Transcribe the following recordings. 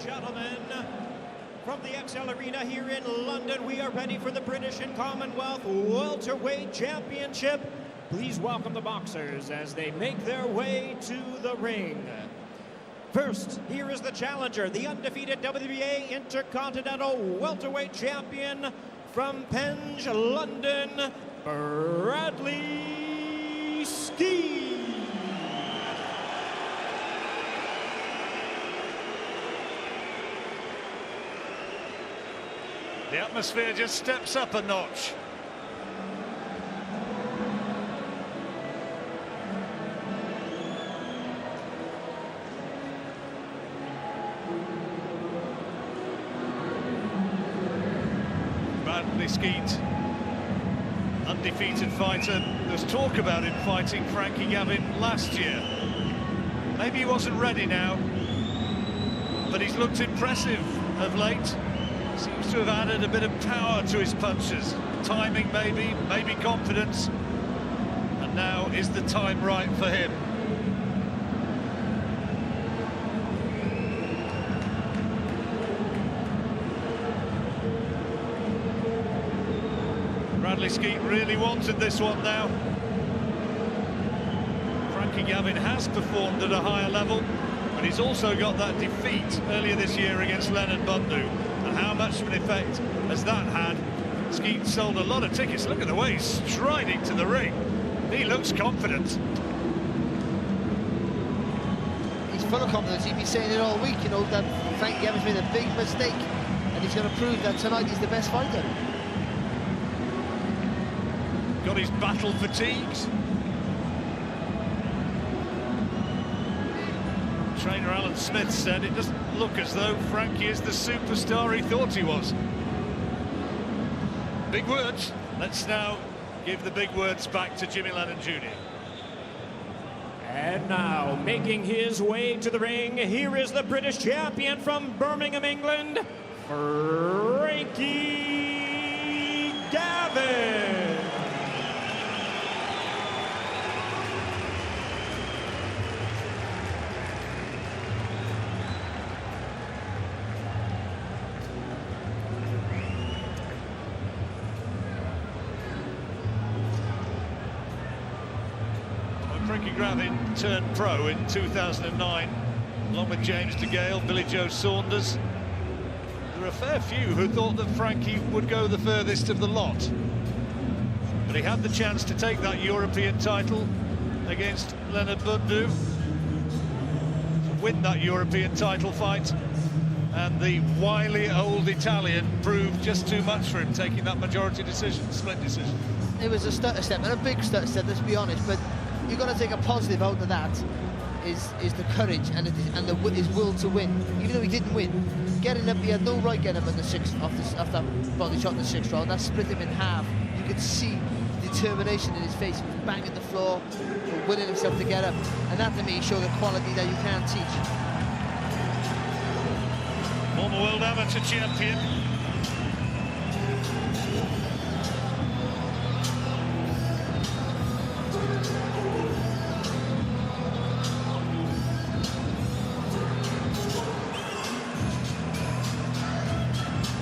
gentlemen, from the XL Arena here in London, we are ready for the British and Commonwealth Welterweight Championship. Please welcome the boxers as they make their way to the ring. First, here is the challenger, the undefeated WBA Intercontinental Welterweight Champion from Penge, London, Bradley Skeete. The atmosphere just steps up a notch. Bradley Skeete, undefeated fighter. There's talk about him fighting Frankie Gavin last year. Maybe he wasn't ready now, but he's looked impressive of late. Seems to have added a bit of power to his punches. Timing maybe confidence. And now is the time right for him. Bradley Skeete really wanted this one now. Frankie Gavin has performed at a higher level, but he's also got that defeat earlier this year against Leonard Bundu. And how much of an effect has that had? Skeete sold a lot of tickets. Look at the way he's striding to the ring. He looks confident. He's full of confidence. He's been saying it all week, you know, that Frankie Gavin's made a big mistake, and he's going to prove that tonight he's the best fighter. Got his battle fatigues. Trainer Alan Smith said it doesn't look as though Frankie is the superstar he thought he was. Big words. Let's now give the big words back to Jimmy Lennon Jr. And now, making his way to the ring, here is the British champion from Birmingham, England, Frankie Gavin. Frankie Gavin turned pro in 2009, along with James DeGale, Billy Joe Saunders. There were a fair few who thought that Frankie would go the furthest of the lot. But he had the chance to take that European title against Leonard Bundu, to win that European title fight. And the wily old Italian proved just too much for him, taking that majority decision, split decision. It was a stutter step, and a big stutter step, let's be honest, but you've got to take a positive out of that, is the courage and his will to win. Even though he didn't win, getting up, he had no right getting up in the sixth, after that body shot in the sixth round. That split him in half. You could see determination in his face. He was banging the floor, willing himself to get up, and that to me showed a quality that you can't teach. Former world amateur champion.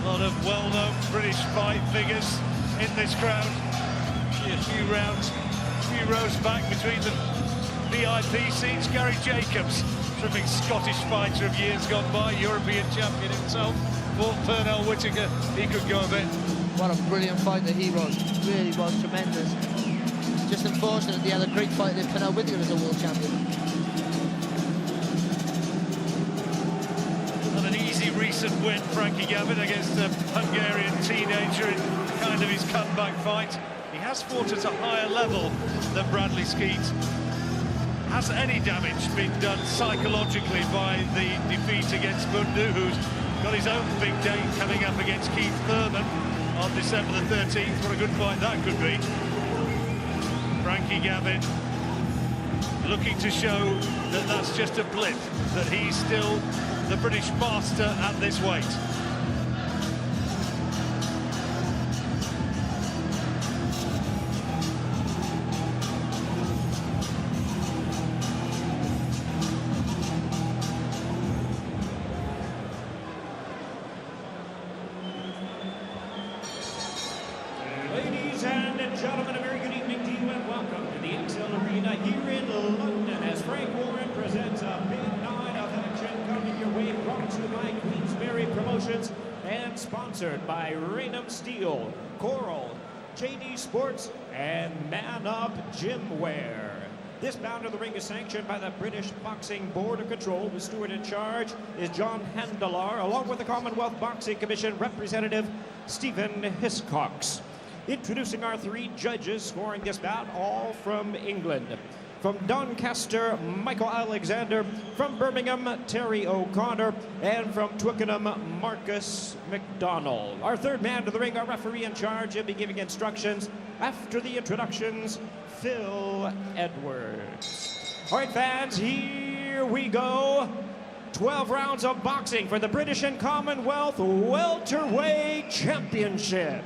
A lot of well-known British fight figures in this crowd. See a few rows back between the VIP seats. Gary Jacobs, terrific Scottish fighter of years gone by, European champion himself. Fought Pernell Whitaker, he could go a bit. What a brilliant fighter he was, really was tremendous. Just unfortunate he had a great fight in Pernell Whitaker as a world champion. Not an easy recent win, Frankie Gavin, against a Hungarian teenager in kind of his comeback fight. He has fought at a higher level than Bradley Skeete. Has any damage been done psychologically by the defeat against Bundu, who's got his own big day coming up against Keith Thurman on December the 13th? What a good fight that could be. Frankie Gavin looking to show that that's just a blip, that he's still the British master at this weight. and sponsored by Raynham Steel, Coral, JD Sports, and Man Up Gymwear. This bout of the ring is sanctioned by the British Boxing Board of Control. The steward in charge is John Handelar, along with the Commonwealth Boxing Commission representative Stephen Hiscox. Introducing our 3 judges scoring this bout, all from England. From Doncaster, Michael Alexander. From Birmingham, Terry O'Connor. And from Twickenham, Marcus McDonald. Our 3rd man to the ring, our referee in charge, will be giving instructions after the introductions, Phil Edwards. All right, fans, here we go. 12 rounds of boxing for the British and Commonwealth Welterweight Championship.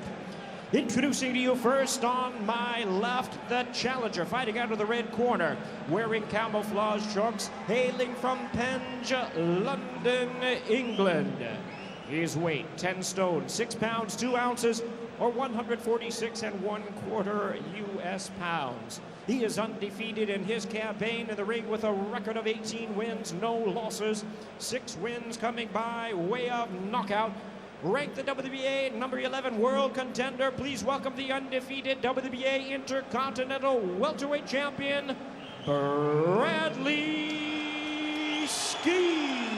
Introducing to you first on my left, the challenger fighting out of the red corner, wearing camouflage trunks, hailing from Penge, London, England. His weight, 10 stone, 6 pounds, 2 ounces, or 146 1/4 US pounds. He is undefeated in his campaign in the ring with a record of 18 wins, no losses, 6 wins coming by way of knockout. Ranked the WBA number 11 world contender. Please welcome the undefeated WBA Intercontinental Welterweight Champion, Bradley Skeete.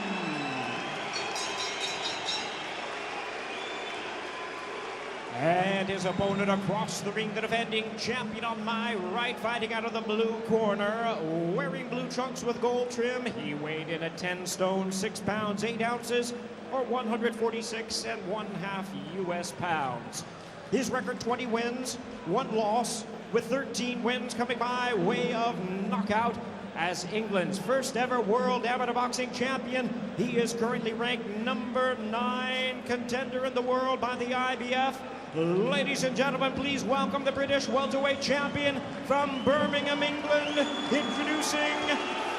And his opponent across the ring, the defending champion on my right, fighting out of the blue corner, wearing blue trunks with gold trim. He weighed in at 10 stone, 6 pounds, 8 ounces, or 146 1/2 US pounds. His record, 20 wins, 1 loss, with 13 wins coming by way of knockout. As England's first ever world amateur boxing champion, he is currently ranked number 9 contender in the world by the IBF. Ladies and gentlemen, please welcome the British welterweight champion from Birmingham, England, introducing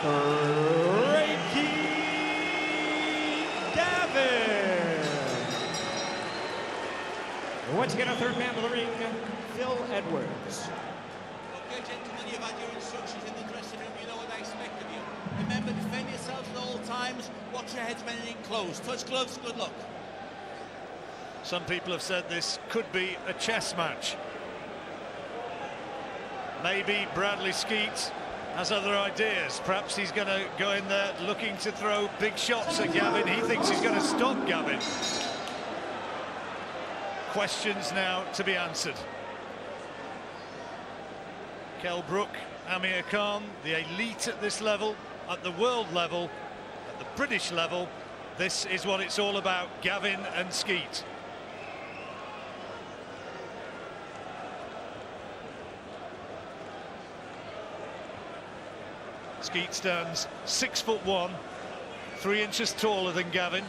Frankie Gavin. Once again, our 3rd man of the ring, Phil Edwards. Okay, gentlemen, you've had your instructions in the dressing room. You know what I expect of you. Remember, defend yourselves at all times. Watch your heads when in close. Touch gloves, good luck. Some people have said this could be a chess match. Maybe Bradley Skeete has other ideas. Perhaps he's going to go in there looking to throw big shots at Gavin. He thinks he's going to stop Gavin. Questions now to be answered. Kell Brook, Amir Khan, the elite at this level, at the world level, at the British level. This is what it's all about, Gavin and Skeete. Skeete stands 6'1", 3 inches taller than Gavin,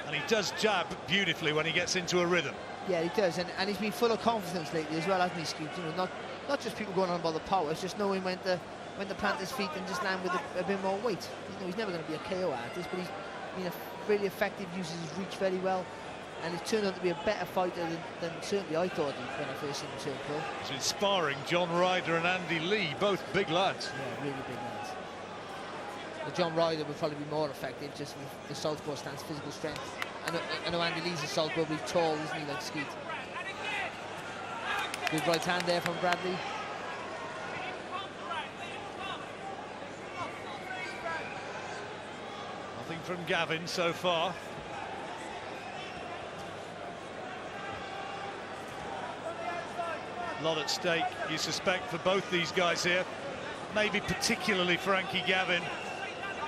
and he does jab beautifully when he gets into a rhythm. Yeah, he does, and he's been full of confidence lately as well, hasn't he, Skeete? You know, not just people going on about the power, it's just knowing when to plant his feet and just land with a bit more weight. You know, he's never going to be a KO artist, but he's been really effective, uses his reach very well, and he's turned out to be a better fighter than certainly I thought when I first seen him turn pro. He's been sparring John Ryder and Andy Lee, both big lads. Yeah, really big lads. But John Ryder would probably be more effective just with the southpaw stance, physical strength. I know Andy Lee's a southpaw, but he's tall, isn't he, like Skeete? Good right hand there from Bradley. Nothing from Gavin so far. A lot at stake, you suspect, for both these guys here. Maybe particularly Frankie Gavin.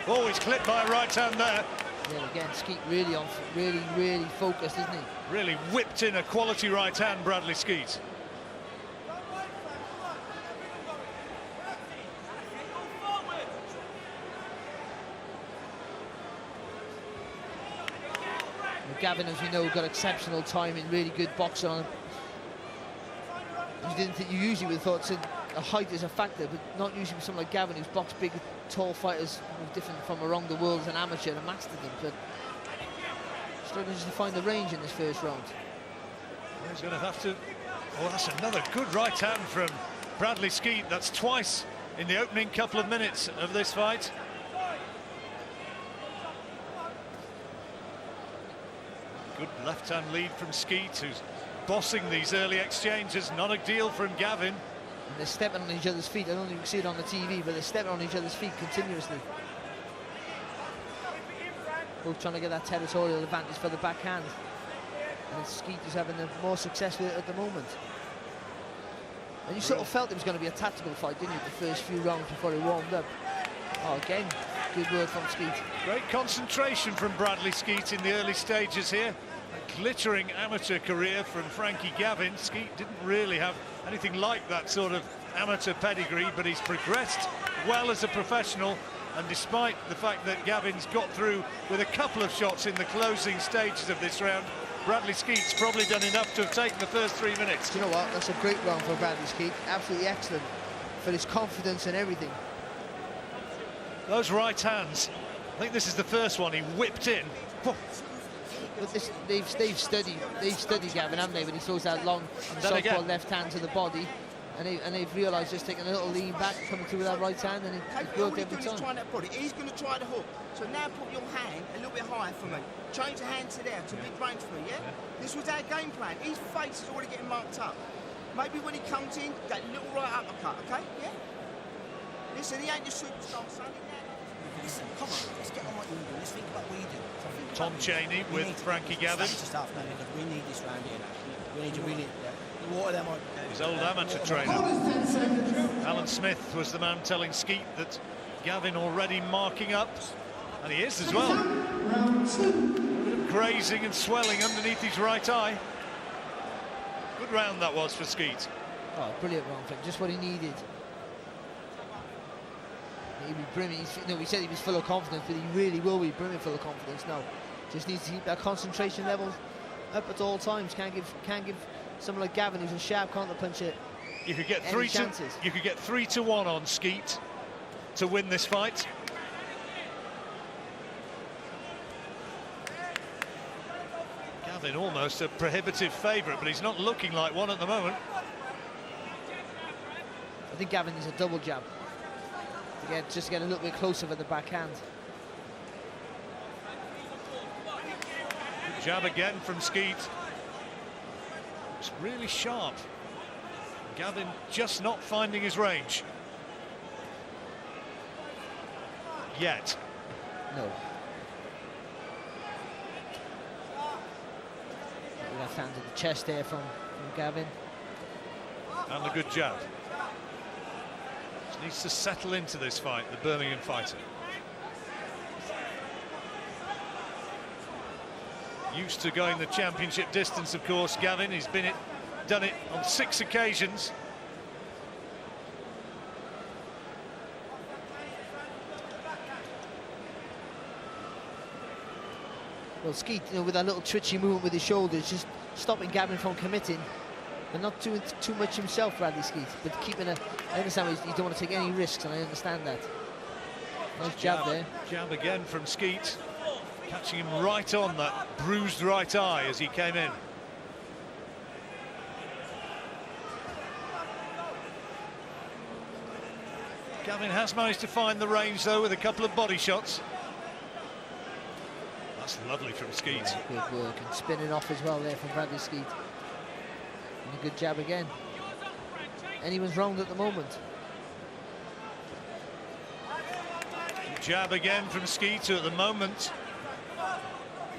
Oh, he's clipped by a right hand there. Yeah, again, Skeete really really focused, isn't he? Really whipped in a quality right hand, Bradley Skeete. Gavin, as we know, got exceptional timing, really good boxing on him. You usually would have thought a height is a factor, but not usually with someone like Gavin, who's boxed big, tall fighters different from around the world as an amateur and mastered them, but struggling to find the range in this first round. He's going to have to... Oh, that's another good right hand from Bradley Skeete. That's twice in the opening couple of minutes of this Good left-hand lead from Skeete, who's bossing these early exchanges. Not a deal from Gavin. And they're stepping on each other's feet. I don't think you can see it on the TV, but they're stepping on each other's feet continuously. Both trying to get that territorial advantage for the backhand. And Skeete is having more success with it at the moment. And you sort of felt it was going to be a tactical fight, didn't you, the first few rounds before he warmed up. Oh, again, good work from Skeete. Great concentration from Bradley Skeete in the early stages here. A glittering amateur career from Frankie Gavin. Skeete didn't really have anything like that sort of amateur pedigree, but he's progressed well as a professional. And despite the fact that Gavin's got through with a couple of shots in the closing stages of this round, Bradley Skeete's probably done enough to have taken the first 3 minutes. Do you know what? That's a great round for Bradley Skeete. Absolutely excellent for his confidence and everything. Those right hands, I think this is the first one he whipped in. But they've studied Gavin, haven't they? When he throws that long southpaw left hand to the body, and they've realised just taking a little lean back, coming through with that right hand, and it worked every time. He's trying that body. He's going to try the hook. So now put your hand a little bit higher for me. Change the hand to there, to mid-range for me, yeah? This was our game plan. His face is already getting marked up. Maybe when he comes in, that little right uppercut, okay? Yeah? Listen, he ain't your superstar, son. Listen, come on, let's get on what you do. Let's think about what you do. Tom Cheney with Frankie Gavin. We need this round here now. We need to really water them on. His old amateur trainer. Alan Smith was the man telling Skeete that Gavin already marking up, and he is as well. A bit of grazing and swelling underneath his right eye. Good round that was for Skeete. Oh, brilliant round for him, just what he needed. He'll be brimming. We said he was full of confidence, but he really will be brimming full of confidence now. Just needs to keep that concentration level up at all times. Can't give someone like Gavin, who's a sharp counter puncher, you could get 3-1 on Skeete to win this fight. Gavin almost a prohibitive favourite, but he's not looking like one at the moment. I think Gavin needs a double jab. Just to get a little bit closer with the backhand. Good jab again from Skeete. It's really sharp. Gavin just not finding his range. Yet. No. Left hand to the chest there from Gavin. And a good jab. Needs to settle into this fight, the Birmingham fighter. Used to going the championship distance, of course, Gavin. He's done it on 6 occasions. Well, Skeete, with that little twitchy movement with his shoulders, just stopping Gavin from committing. And not doing too much himself, Bradley Skeete, but keeping I understand you don't want to take any risks, and I understand that. Nice jab there. Jab again from Skeete, catching him right on that bruised right eye as he came in. Gavin has managed to find the range, though, with a couple of body shots. That's lovely from Skeete. Yeah, good work, and spinning off as well there from Bradley Skeete. And a good jab again. Anyone's round at the moment. Jab again from Skeete, who at the moment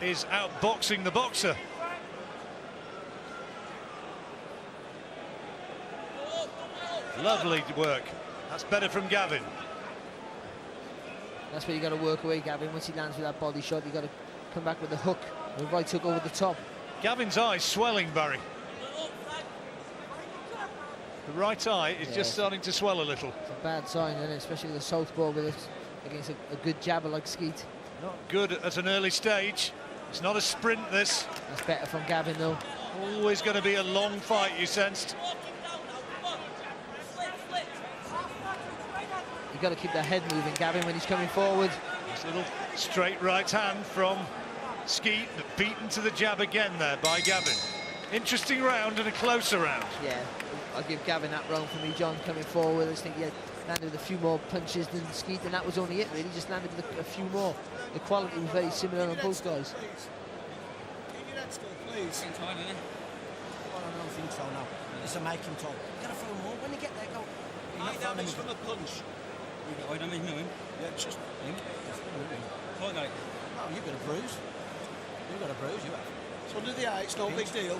is outboxing the boxer. Lovely work. That's better from Gavin. That's where you got to work away, Gavin. Once he lands with that body shot, you got to come back with the hook, the right hook over the top. Gavin's eye's swelling, Barry. The right eye is just starting to swell a little. It's a bad sign, isn't it? Especially with the southpaw with it against a good jabber like Skeete. Not good at an early stage. It's not a sprint, this. That's better from Gavin, though. Always going to be a long fight, you sensed. You've got to keep that head moving, Gavin, when he's coming forward. This little straight right hand from Skeete, beaten to the jab again there by Gavin. Interesting round and a closer round. Yeah, I'll give Gavin that round for me, John, coming forward. I just think he had landed with a few more punches than Skeete, and that was only it, really. Just landed with a few more. The quality was very similar on both guys. still, please. Getting tired, isn't it? Well, I don't think so, no. It's a making talk. You gotta throw more. When you get there, go. Eye damage from a punch. You got eye damage, no him. Yeah, just him. Quite got it. Oh, you got a bruise. You got a bruise, you have. It's under the eye, it's no big deal.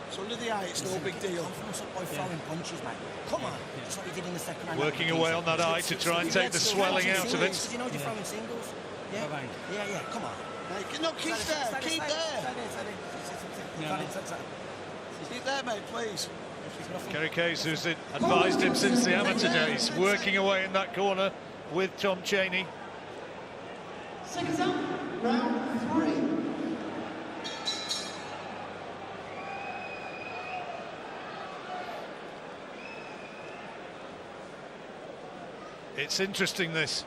It's under the eye, it's no big deal. Confidence up by throwing punches, mate. Come on. Just like you did in the second round. Working away on that eye to try and take the swelling out of it. You know you're throwing singles. Yeah, Bang. yeah, come on. No, keep there, keep there. Keep there, mate, please. Kerry Case, who's advised him since the amateur days, working away in that corner with Tom Cheney. Seconds up, round 3. It's interesting, this.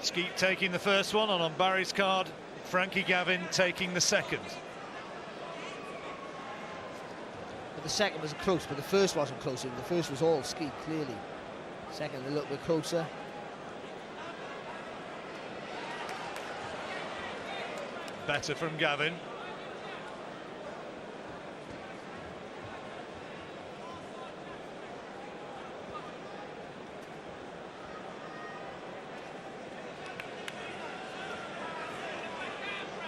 Skeete taking the first one, and on Barry's card, Frankie Gavin taking the second. But the second was close, but the first wasn't close. The first was all Skeete, clearly. Second a little bit closer. Better from Gavin.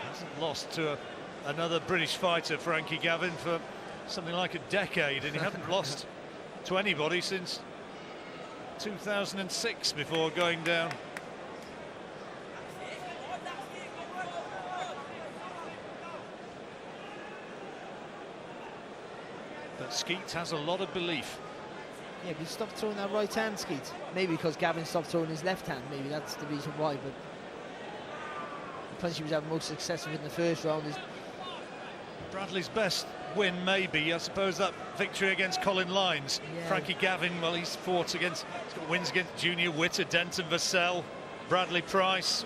Hasn't lost to another British fighter, Frankie Gavin, for something like a decade, and he hadn't lost to anybody since 2006 before going down. But Skeete has a lot of belief. Yeah, but he stopped throwing that right hand, Skeete. Maybe because Gavin stopped throwing his left hand. Maybe that's the reason why. But the punch he was having most success with in the first round is Bradley's best win, maybe, I suppose, that victory against Colin Lines. Yeah. Frankie Gavin, well, he's fought against, he's got wins against Junior Witter, Denton Vassell, Bradley Price,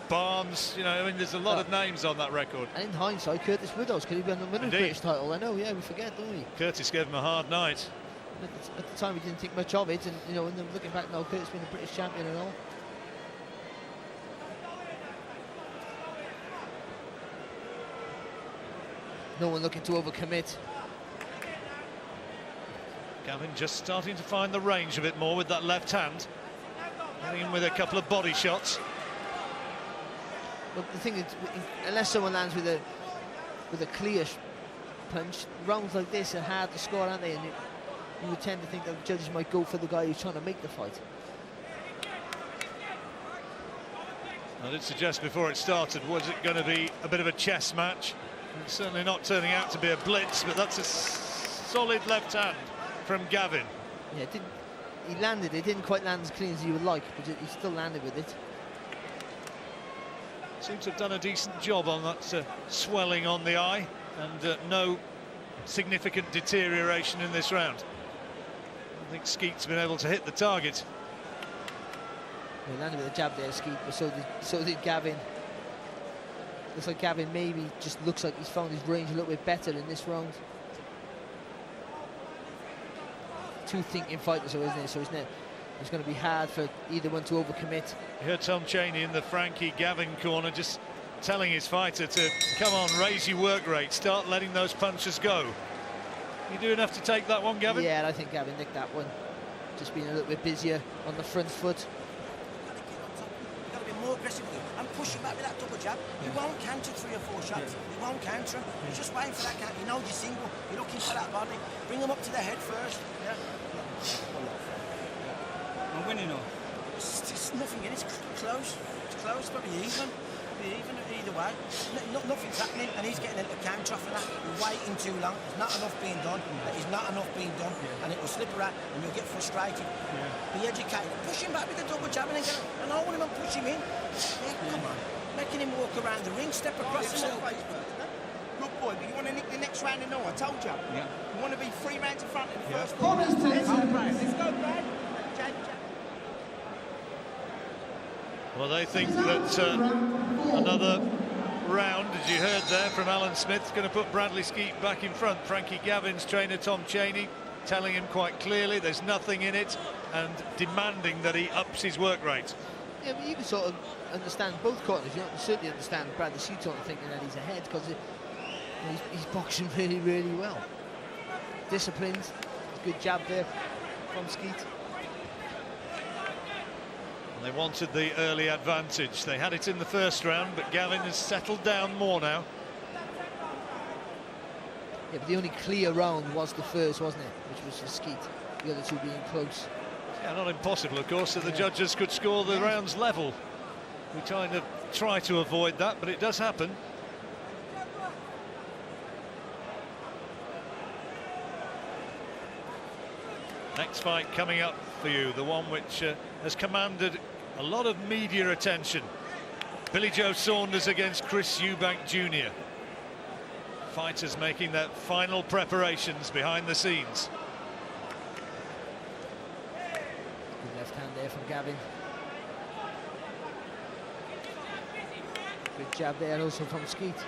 Barnes. You know, I mean, there's a lot of names on that record. And in hindsight, Curtis Widows could have been the winner of the British title. I know, yeah, we forget, don't we? Curtis gave him a hard night. At the time, we didn't think much of it, and you know, looking back now, Curtis being a British champion and all. No one looking to overcommit. Gavin just starting to find the range a bit more with that left hand. Getting in with a couple of body shots. But the thing is, unless someone lands with a clear punch, rounds like this are hard to score, aren't they? And you would tend to think that the judges might go for the guy who's trying to make the fight. I did suggest before it started, was it going to be a bit of a chess match? It's certainly not turning out to be a blitz, but that's a solid left hand from Gavin. Yeah, he landed it. Didn't quite land as clean as you would like, but he still landed with it. Seems to have done a decent job on that swelling on the eye, and no significant deterioration in this round. I think Skeete's been able to hit the target. He landed with a jab there, Skeete, but so did Gavin. Looks like Gavin maybe just looks like he's found his range a little bit better in this round. Two thinking fighters, isn't it? So it's going to be hard for either one to overcommit. You heard Tom Cheney in the Frankie Gavin corner just telling his fighter to come on, raise your work rate, start letting those punches go. You do enough to take that one, Gavin? Yeah, I think Gavin nicked that one. Just being a little bit busier on the front foot. You've got to be more aggressive with him and push him back with that double jab. You won't counter 3 or 4 shots. You won't counter him. You're just waiting for that counter. You know you're single. You're looking for that body. Bring him up to the head first. Yeah. I'm winning or? It's nothing in it. It's close. It's close. Probably even. Even either way. Nothing's happening, and he's getting into counter off of that. You're waiting too long. There's not enough being done. There's not enough being done, and it will slip around, and you'll get frustrated. Be educated. Push him back with the double jab, and then get and hold him and push him in. Yeah, come on. Making him walk around the ring, step across himself. Good boy, but you want to nick the next round and all, I told you. Yeah. You want to be 3 rounds in front in the first Corners, round. Let's go, 10 Brad. Let's go, Brad. Jab. Well, they think that another round, as you heard there from Alan Smith, is going to put Bradley Skeete back in front. Frankie Gavin's trainer, Tom Cheney, telling him quite clearly there's nothing in it and demanding that he ups his work rate. Yeah, but you can sort of understand both corners. You certainly understand Bradley Skeete thinking that he's ahead because he's boxing really, really well. Disciplined, good jab there from Skeete. They wanted the early advantage. They had it in the first round, but Gavin has settled down more now. Yeah, but the only clear round was the first, wasn't it? Which was for Skeete. The other two being close. Yeah, not impossible, of course, that the judges could score the rounds level. We kind of try to avoid that, but it does happen. Next fight coming up for you, the one which has commanded a lot of media attention. Billy Joe Saunders against Chris Eubank Jr. Fighters making their final preparations behind the scenes. Good left hand there from Gavin. Good jab there also from Skeete.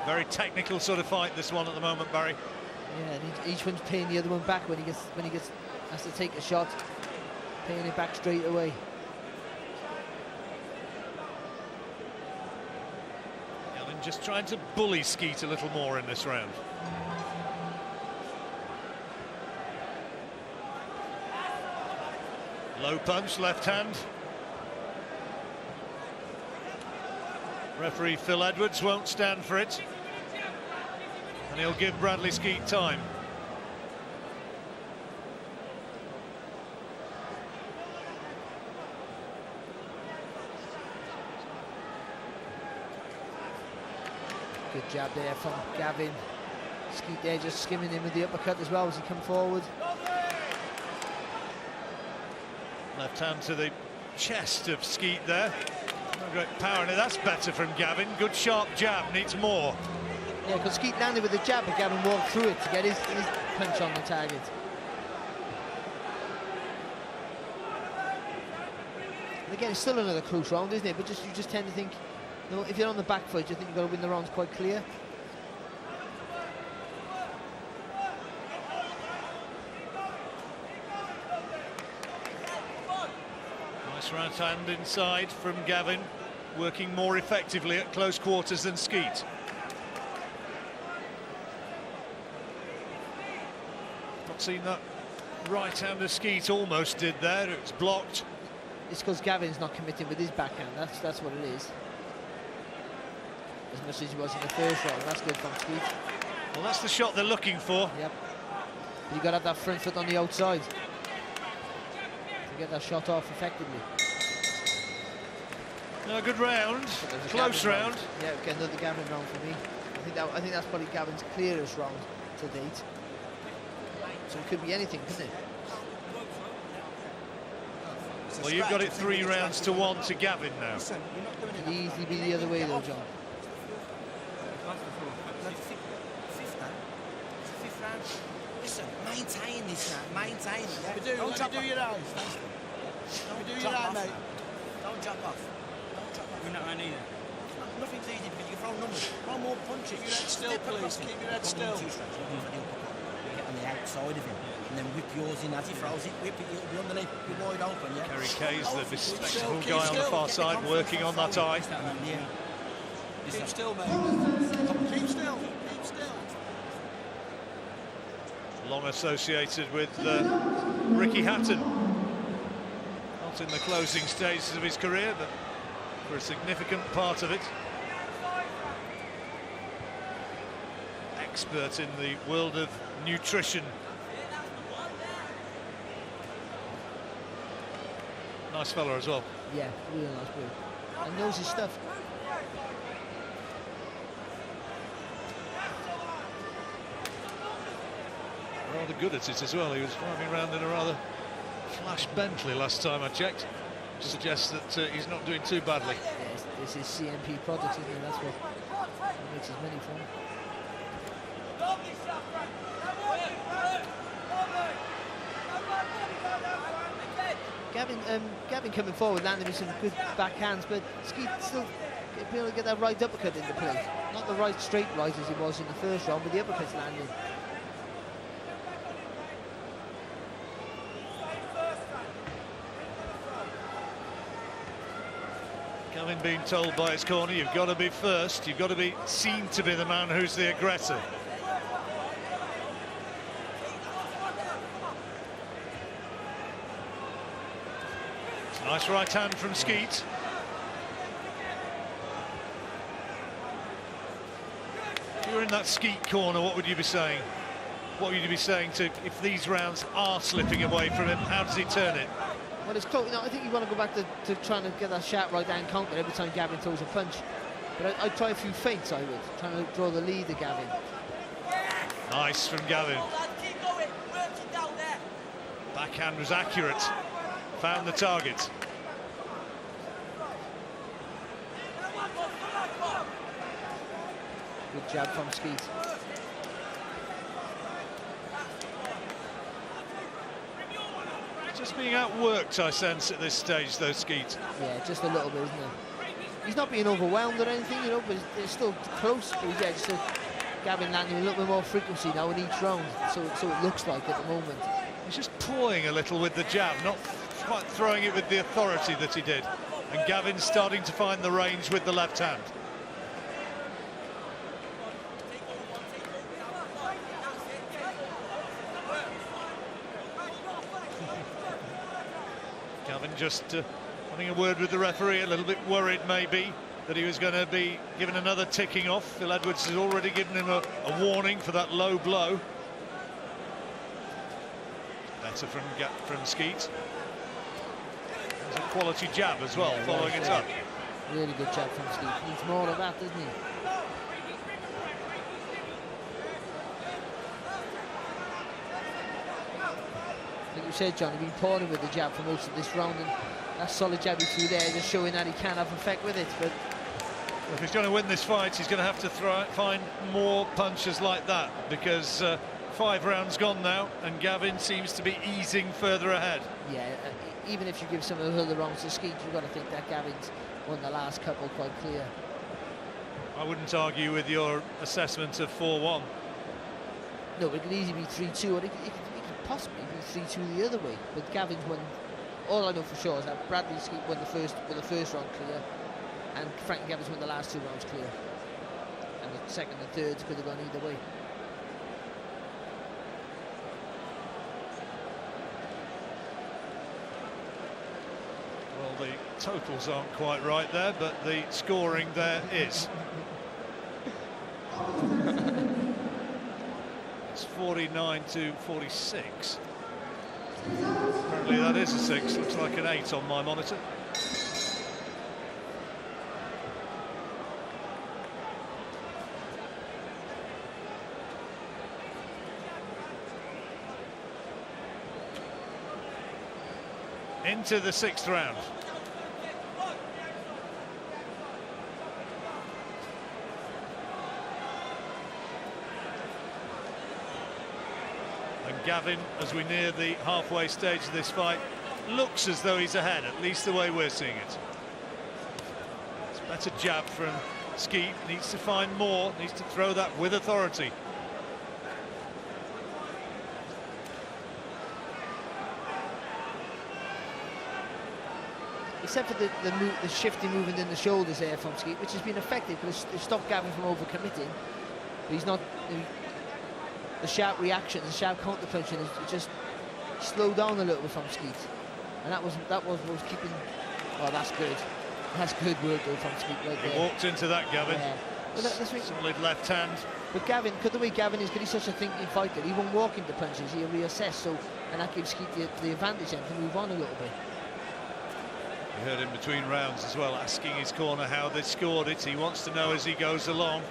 Very technical sort of fight, this one at the moment, Barry. Yeah, and each one's paying the other one back when he has to take a shot, paying it back straight away. Gavin just trying to bully Skeete a little more in this round. Low punch, left hand. Referee Phil Edwards won't stand for it. And he'll give Bradley Skeete time. Good jab there from Gavin. Skeete there just skimming him with the uppercut as well as he come forward. Left hand to the chest of Skeete there. No great power in it. That's better from Gavin. Good sharp jab, needs more. Yeah, because Skeete landed with the jab, but Gavin walked through it to get his punch on the target. And again, it's still another close round, isn't it? But you just tend to think, you know, if you're on the back foot, you think you've got to win the rounds quite clear. Nice right hand inside from Gavin, working more effectively at close quarters than Skeete. Not seen that right hand of Skeete almost did there. It's blocked. It's because Gavin's not committing with his backhand. That's what it is. As much as he was in the first round. That's good from Skeete. Well, that's the shot they're looking for. Yep. But you got to have that front foot on the outside to get that shot off effectively. No, good round. Close round. Yeah, okay, another Gavin round for me. I think that's probably Gavin's clearest round to date. So it could be anything, couldn't it? Well, you've got it 3 rounds to 1 to Gavin now. Could easily be the other way though, John. Fifth round. Listen, maintain this now, maintain it. Yeah? Don't do your eyes. Do your eye, mate. Don't drop off. Don't drop off. We're not on either. Nothing's easy because you can throw numbers. Throw more punches. Keep your head still, please. Keep your head still. Get on the outside of him and then whip yours in as he throws it. Whip it, it'll be underneath, be wide open, yeah? Kerry Kay's the bespectacled guy on the far side working on that eye. Yeah. Keep still, mate. Keep still. Keep still. Long associated with Ricky Hatton. Not in the closing stages of his career, but for a significant part of it. Expert in the world of nutrition. Nice fella as well. Yeah, really nice boy. And knows his stuff. Rather good at it as well. He was driving around in a rather flash Bentley last time I checked. Suggests that he's not doing too badly. Yeah, this is CMP products, isn't it? That's what he makes his money from. Gavin coming forward, landing with some good backhands, but Skeete still being able to get that right uppercut into play. Not the right straight right as he was in the first round, but the uppercut's landing. Gavin being told by his corner, you've got to be first, you've got to be seen to be the man who's the aggressor. Nice right hand from Skeete. If you're in that Skeete corner, what would you be saying? What would you be saying to, if these rounds are slipping away from him, how does he turn it? Well, it's close. You know, I think you want to go back to trying to get that sharp right hand counter every time Gavin throws a punch. But I'd try a few feints, I would, trying to draw the lead of Gavin. Nice from Gavin. Backhand was accurate. Found the target. Good jab from Skeete. Just being outworked, I sense, at this stage, though, Skeete. Yeah, just a little bit, isn't it? He's not being overwhelmed or anything, you know, but it's still close. But yeah, just Gavin landing a little bit more frequency now in each round, so it looks like at the moment. He's just toying a little with the jab, not quite throwing it with the authority that he did. And Gavin's starting to find the range with the left hand. Gavin just having a word with the referee, a little bit worried maybe that he was going to be given another ticking off. Phil Edwards has already given him a warning for that low blow. Better from Skeete. There's a quality jab as well, following it up. Really good jab from Skeete. Needs more of that, doesn't he? Like you said, John, he's been pouring with the jab for most of this round, and that solid jab he threw there just showing that he can have effect with it. But if he's going to win this fight, he's going to have to find more punches like that, because 5 rounds gone now, and Gavin seems to be easing further ahead. Yeah, even if you give some of the other rounds to Skeete, you've got to think that Gavin's won the last couple quite clear. I wouldn't argue with your assessment of 4-1. No, it could easily be 3-2, or it could possibly be 3-2 the other way. But Gavin's won. All I know for sure is that Bradley Skeete won the first round clear, and Frankie Gavin's won the last 2 rounds clear. And the second and third could have gone either way. Well, the totals aren't quite right there, but the scoring there is. It's 49-46. Apparently that is a 6. Looks like an 8 on my monitor. Into the 6th round. And Gavin, as we near the halfway stage of this fight, looks as though he's ahead, at least the way we're seeing it. It's a better jab from Skeete, needs to find more, needs to throw that with authority. Except for the shifty movement in the shoulders there from Skeete, which has been effective because it's stopped Gavin from overcommitting. But he's not. The sharp reaction, the sharp counter punching is just slowed down a little bit from Skeete, and that was keeping. Oh, that's good. That's good work though from Skeete right there. He walked into that, Gavin. Yeah. Well, solid left hand. But Gavin, because the way Gavin is, because he's such a thinking fighter, he won't walk into punches. He'll reassess. So, and that gives Skeete the advantage then to move on a little bit. We heard him between rounds as well, asking his corner how they scored it. He wants to know as he goes along.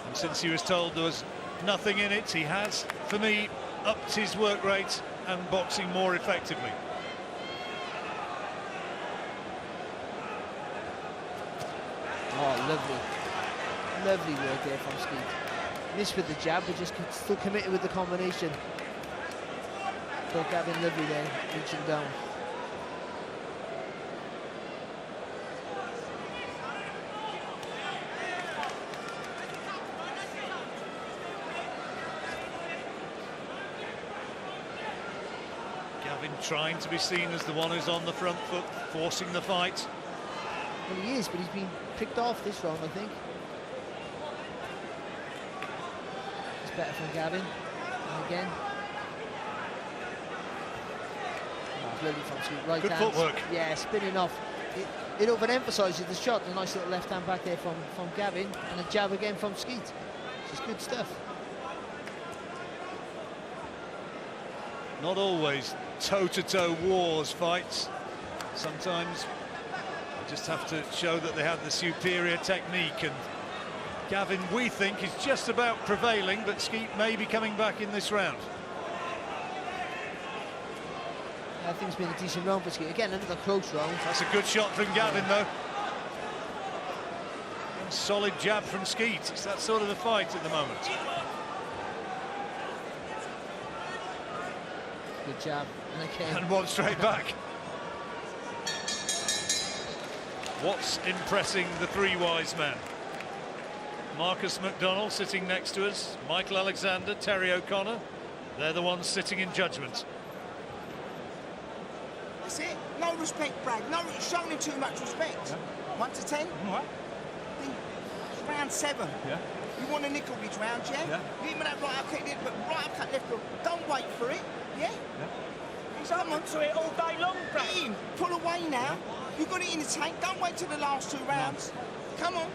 And since he was told there was nothing in it, he has, for me, upped his work rate and boxing more effectively. Oh, lovely. Lovely work there from Skeete. Missed with the jab, but just still committed with the combination. So Gavin lovely there, reaching down. Gavin trying to be seen as the one who's on the front foot, forcing the fight. Well, he is, but he's been picked off this round, I think. It's better from Gavin. And again. Oh, lovely from Skeete. Right Good hands. footwork. Yeah, spinning off. It overemphasises the shot. A nice little left hand back there from Gavin, and a jab again from Skeete. It's good stuff. Not always toe-to-toe wars fights. Sometimes they just have to show that they have the superior technique, and Gavin, we think, is just about prevailing, but Skeete may be coming back in this round. I think it's been a decent round for Skeete. Again, another close round. That's a good shot from Gavin, though. Solid jab from Skeete. It's that sort of a fight at the moment. Good jab. And again. And one straight back. What's impressing the three wise men? Marcus McDonald sitting next to us, Michael Alexander, Terry O'Connor. They're the ones sitting in judgment. That's it. No respect, Brad. No, showing him too much respect. Yeah. 1 to 10. What? It's round 7. Yeah. You want a nickel each round, yeah? Yeah. Give me that right upcut, but right upcut, left hook. Don't wait for it, yeah? Come on to it all day long, Brad. Get in. Pull away now. You've got it in the tank. Don't wait till the last 2 rounds. Come on.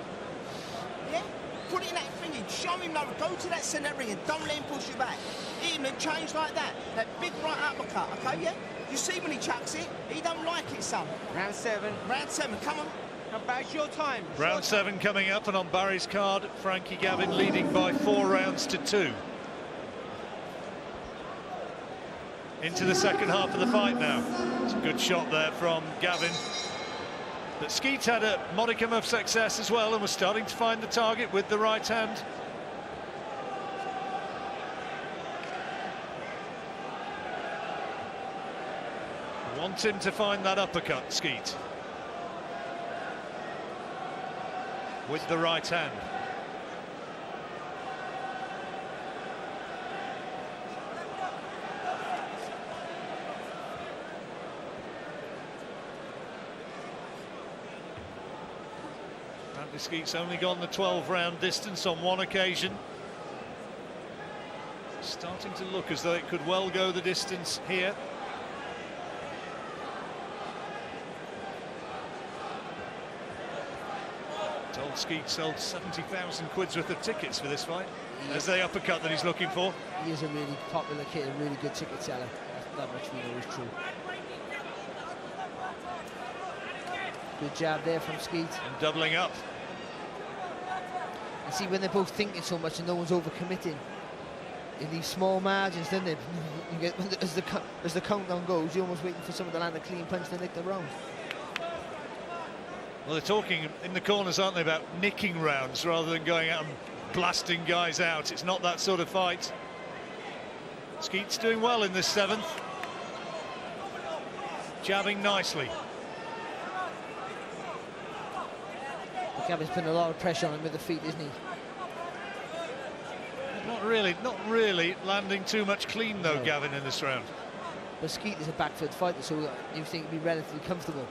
Yeah? Put it in that thingy. Show him no. Go to that centre ring and don't let him push you back. Hit him and change like that. That big right uppercut, okay, yeah? You see when he chucks it, he don't like it, son. Round 7. Round 7, come on. About your time. Round 7 coming up, and on Barry's card, Frankie Gavin leading by 4 rounds to 2. Into the second half of the fight now. It's a good shot there from Gavin. But Skeete had a modicum of success as well and was starting to find the target with the right hand. Want him to find that uppercut, Skeete. With the right hand. Skeete's only gone the 12-round distance on one occasion. Starting to look as though it could well go the distance here. Told Skeete sold 70,000 quid's worth of tickets for this fight. There's the uppercut that he's looking for. He is a really popular kid, a really good ticket seller. That much we know is true. Good jab there from Skeete. And doubling up. And see, when they're both thinking so much and no one's overcommitting, in these small margins, then you get, as the countdown goes, you're almost waiting for someone to land a clean punch to nick the round. Well, they're talking in the corners, aren't they, about nicking rounds rather than going out and blasting guys out. It's not that sort of fight. Skeete's doing well in this 7th. Jabbing nicely. Gavin's putting a lot of pressure on him with the feet, isn't he? Not really landing too much clean though, no. Gavin, in this round. But Skeete is a back-foot fighter, so you think he'd be relatively comfortable.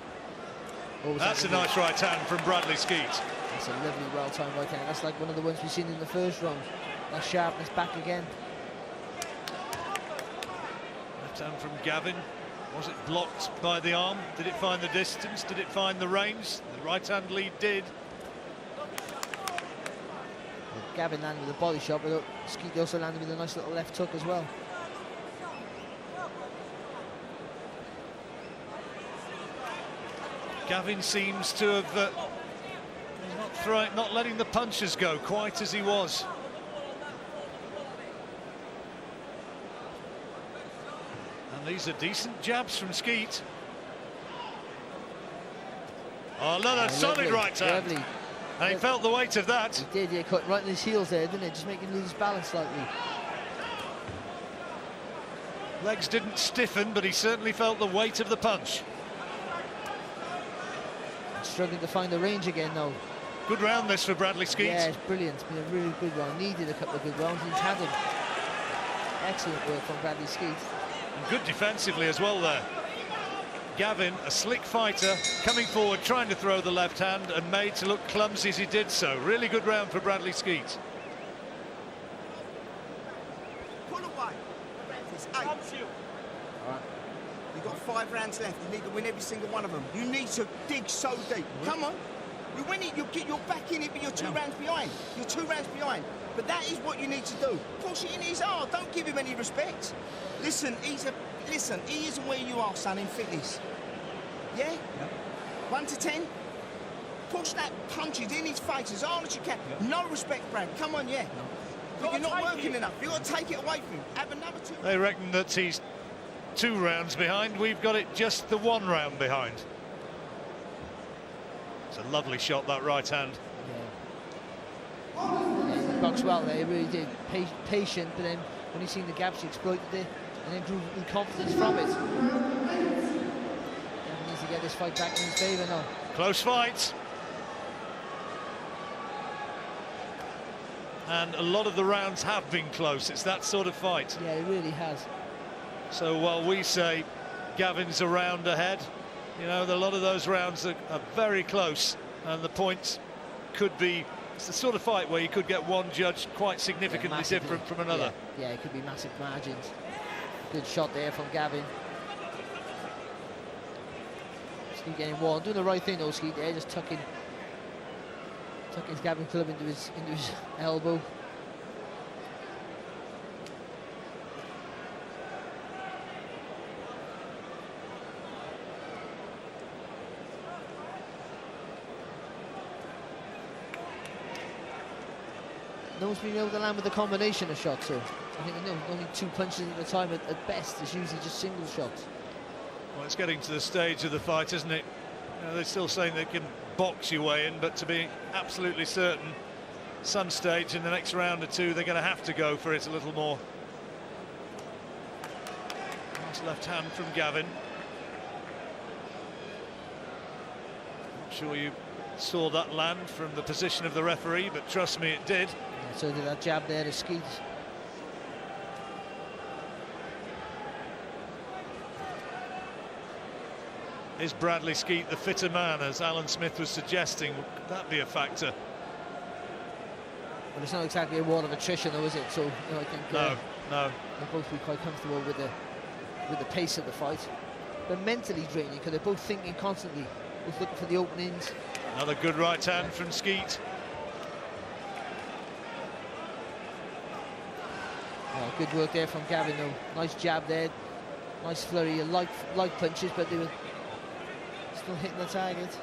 That's a nice right hand from Bradley Skeete. That's a lovely, well-timed right hand. That's like one of the ones we've seen in the first round. That sharpness back again. Left hand from Gavin. Was it blocked by the arm? Did it find the distance? Did it find the range? The right hand lead did. Gavin landed with a body shot, but Skeete also landed with a nice little left hook as well. Gavin seems to have not letting the punches go quite as he was. And these are decent jabs from Skeete. Oh, another solid right hand. Lovely. And he felt the weight of that. He did, yeah, cut right in his heels there, didn't it? Just making him lose his balance slightly. Legs didn't stiffen, but he certainly felt the weight of the punch. Struggling to find the range again now. Good round this for Bradley Skeete. Yeah, it's brilliant. It's been a really good round. Needed a couple of good rounds. He's had them. Excellent work from Bradley Skeete. And good defensively as well there. Gavin, a slick fighter, coming forward, trying to throw the left hand and made to look clumsy as he did so. Really good round for Bradley Skeete. Pull away. It's 8. You've got 5 rounds left. You need to win every single one of them. You need to dig so deep. Come on. You win it, you're back in it, but you're 2 rounds behind. You're 2 rounds behind. But that is what you need to do. Push it in his heart. Don't give him any respect. Listen, he isn't where you are, son, in fitness. Yeah? 1 to 10. Push that punches in his face as hard as you can. No respect, Brad. Come on, yeah. But you're not working enough. You've got to take it away from him. Have another 2. They reckon that he's 2 rounds behind. We've got it just the 1 round behind. It's a lovely shot, that right hand. Yeah, boxed well there, he really did. Patient, but then when he seen the gaps, he exploited it and then grew confidence from it. Gavin needs to get this fight back in his favour now. Close fight. And a lot of the rounds have been close. It's that sort of fight. Yeah, it really has. So while we say Gavin's a round ahead, you know, a lot of those rounds are very close, and the points could be, it's the sort of fight where you could get one judged quite significantly different from another. Yeah, it could be massive margins. Good shot there from Gavin. Skeete getting one, doing the right thing though, Skeete there, just tucking his Gavin club into his elbow. No one's been able to land with a combination of shots, so I think only 2 punches at a time at best. It's usually just single shots. Well, it's getting to the stage of the fight, isn't it? You know, they're still saying they can box your way in, but to be absolutely certain, some stage in the next round or 2, they're going to have to go for it a little more. Nice left hand from Gavin. Not sure you saw that land from the position of the referee, but trust me, it did. Yeah, so did that jab there to Skeete. Is Bradley Skeete the fitter man, as Alan Smith was suggesting? Would that be a factor? Well, it's not exactly a war of attrition, though, is it? So, you know, I think no. they'll both be quite comfortable with the pace of the fight. But mentally draining, because they're both thinking constantly, both looking for the openings. Another good right hand from Skeete. Oh, good work there from Gavin, though. Nice jab there. Nice flurry of light punches, but they were still hitting the target.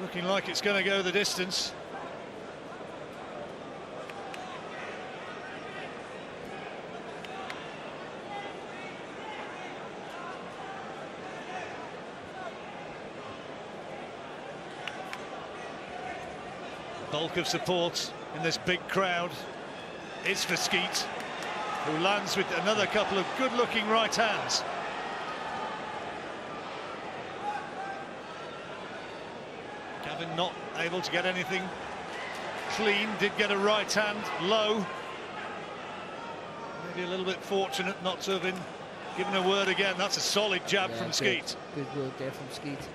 Looking like it's going to go the distance. Bulk of support in this big crowd is for Skeete, who lands with another couple of good-looking right hands. Gavin not able to get anything clean, did get a right hand low. Maybe a little bit fortunate not to have been given a word again. That's a solid jab from Skeete. Good work there from Skeete.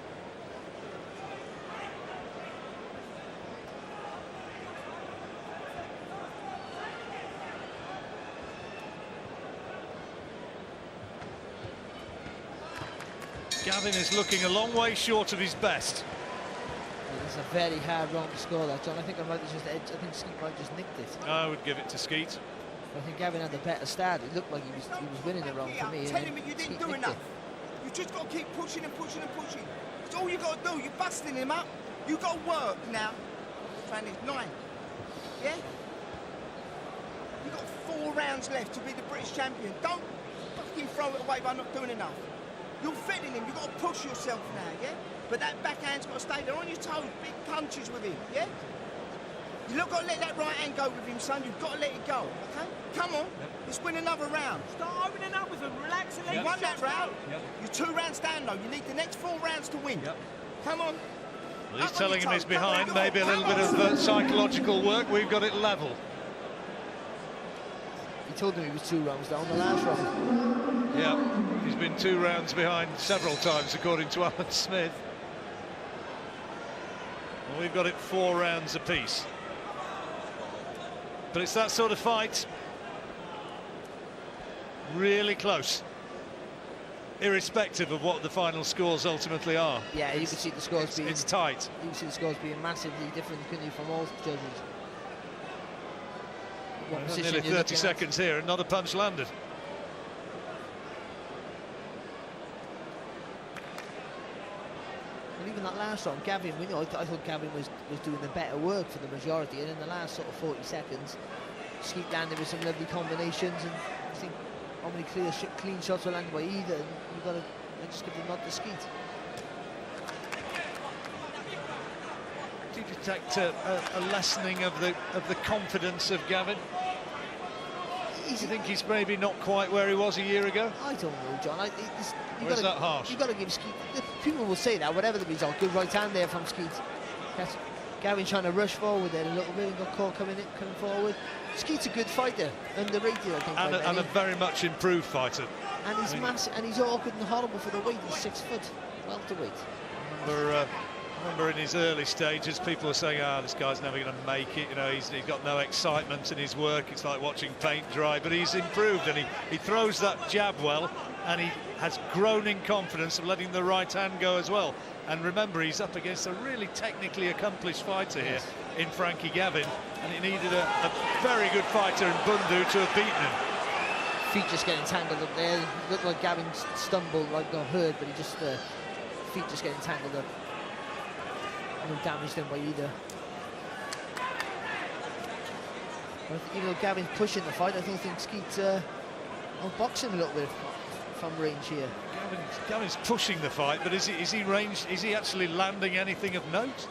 Gavin is looking a long way short of his best. It's a very hard round to score that, John. I think Skeete might have just nicked it. I would give it to Skeete. I think Gavin had the better start. It looked like he was winning the round for me. I'm telling you, you didn't do enough. You just got to keep pushing and pushing and pushing. That's all you got to do. You're busting him up. You got to work now. Frankie, 9. Yeah? You got 4 rounds left to be the British champion. Don't fucking throw it away by not doing enough. You're fitting him. You've got to push yourself now, yeah? But that backhand's got to stay there on your toes. Big punches with him, yeah? You've not got to let that right hand go with him, son. You've got to let it go, okay? Come on. Let's win another round. Start opening up with him. Relax and let You won that round. You're 2 rounds down, though. You need the next 4 rounds to win. Come on. Well, he's telling him he's behind. Maybe a little bit of psychological work. We've got it level. He told him he was 2 rounds down the last round. Yeah, he's been 2 rounds behind several times, according to Alan Smith. Well, we've got it 4 rounds apiece. But it's that sort of fight. Really close, irrespective of what the final scores ultimately are. Yeah, you can see the scores being... It's tight. You can see the scores being massively different, couldn't you, from all judges. What position Nearly 30 seconds here and not a punch landed. And even that last round, Gavin, I thought Gavin was doing the better work for the majority, and in the last sort of 40 seconds, Skeete landed with some lovely combinations, and I think how many clean shots were landed by either, and you've got to just give the nod to Skeete. Do you detect a lessening of the confidence of Gavin? Do you think he's maybe not quite where he was a year ago? I don't know, John. Or is that harsh? You've got to give Skeete... People will say that, whatever the result. Good right hand there from Skeete. Gavin trying to rush forward there a little bit and got caught coming forward. Skeete's a good fighter, underrated, I think. And a very much improved fighter. And he's massive, and he's awkward and horrible for the weight. He's 6 foot, welterweight. I remember in his early stages, people were saying, this guy's never going to make it. You know, he's got no excitement in his work. It's like watching paint dry. But he's improved, and he throws that jab well, and he has grown in confidence of letting the right hand go as well. And remember, he's up against a really technically accomplished fighter here in Frankie Gavin, and he needed a very good fighter in Bundu to have beaten him. Feet just getting tangled up there. It looked like Gavin stumbled, like got hurt, but he just feet just getting tangled up. No damage done by either. But even though Gavin's pushing the fight, I don't think Skeete's outboxing a little bit from range here. Gavin's pushing the fight, but is he ranged? Is he actually landing anything of note?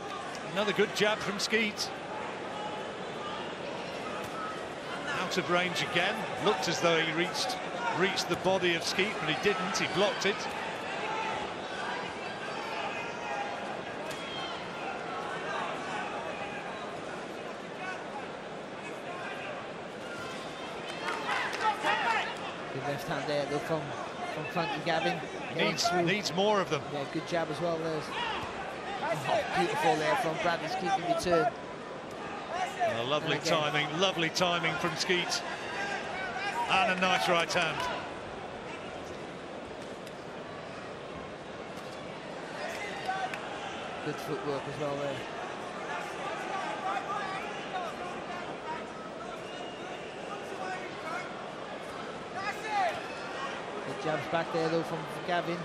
Another good jab from Skeete. Out of range again. Looked as though he reached the body of Skeete, but he didn't. He blocked it. Left hand there though from Frankie Gavin. Needs more of them. Yeah, good jab as well there. Oh, beautiful there from Bradley Skeete in return. Lovely timing from Skeete. And a nice right hand. Good footwork as well there. Jabs back there though from Gavin.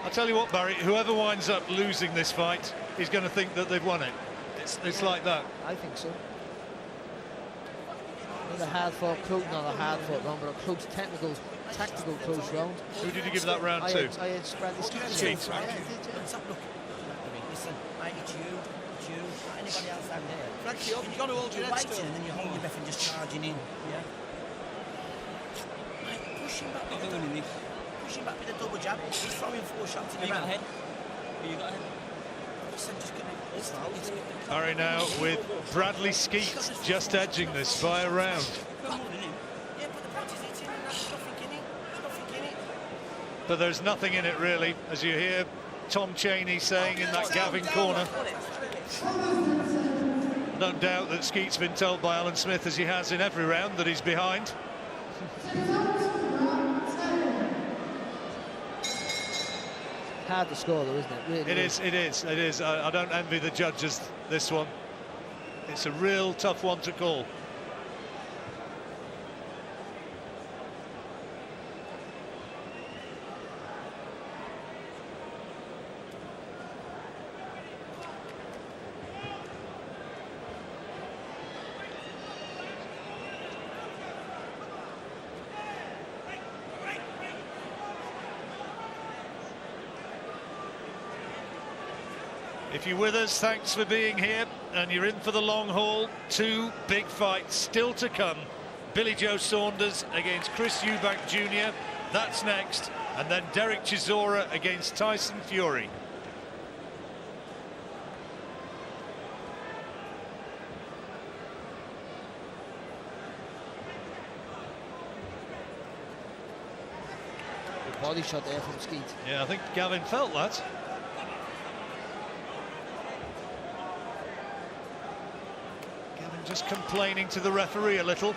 I'll tell you what, Barry, whoever winds up losing this fight is going to think that they've won it. It's like that. I think so. Not a hard-fought close, not a hard-fought round, but a close tactical close round. Who did you give that round to? I had Bradley Skeete. Listen, mate, it's you, not anybody else down there. Frankie, you've got to hold your head waiting still. and then you hold your breath and just charging in. Yeah. Push him back with a double jab. He's throwing 4 shots in the round. You got ahead. Listen, just gonna... Barry now with Bradley Skeete just edging this by a round. Yeah, but the point is it's in and there's nothing in it. There's nothing in it. But there's nothing in it really, as you hear Tom Cheney saying in that Gavin corner. No doubt that Skeete's been told by Alan Smith, as he has in every round, that he's behind. Hard to score though, isn't it? Really It is. I don't envy the judges this one. It's a real tough one to call. If you're with us, thanks for being here, and you're in for the long haul. 2 big fights still to come. Billy Joe Saunders against Chris Eubank Jr. That's next, and then Derek Chisora against Tyson Fury. Body shot there from Skeete. Yeah, I think Gavin felt that. Gavin just complaining to the referee a little.